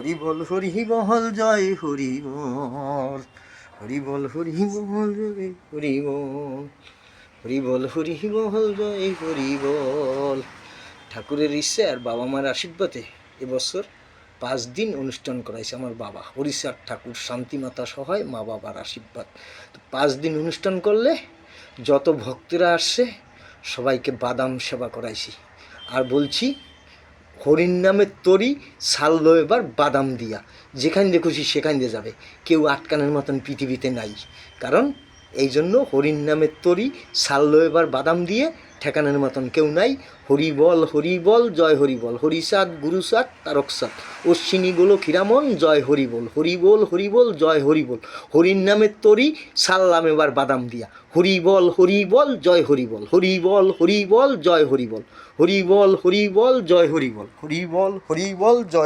হরি বল হরি বল জয় হরি বল, হরি বল হরি বল জয় হরি বল, হরি বল হরি বল জয় হরি বল। ঠাকুরের ইচ্ছে আর বাবা মার আশীর্বাদে এবছর 5 দিন অনুষ্ঠান করাইছে আমার বাবা, হরিচাঁদ ঠাকুর, শান্তিমাতা সহায়, মা বাবার আশীর্বাদ। তো 5 দিন অনুষ্ঠান করলে যত ভক্তরা আসছে সবাইকে বাদাম সেবা করাইছি। আর বলছি হরির নামের তরি ছাড়লো এবার বাদাম দিয়া, যেখান দিয়ে খুশি সেখান দিয়ে যাবে, কেউ আটকানোর মতন পৃথিবীতে নাই। কারণ এই জন্য হরির নামের তরি ছাড়লো এবার বাদাম দিয়ে, ঠেকানোর মতন কেউ নাই। হরি বল জয় হরি বল, হরিচাঁদ গুরুচাঁদ তারকচাঁদ অশ্বিনী গোলক হীরামন জয় হরি বল, হরি বল জয় হরি বল। হরির নামের তরি ছাড়লাম এবার বাদাম দিয়া, হরি বল জয় হরি বল, হরি বল জয় হরি বল, হরি বল জয় হরি বল, হরি বল জয়।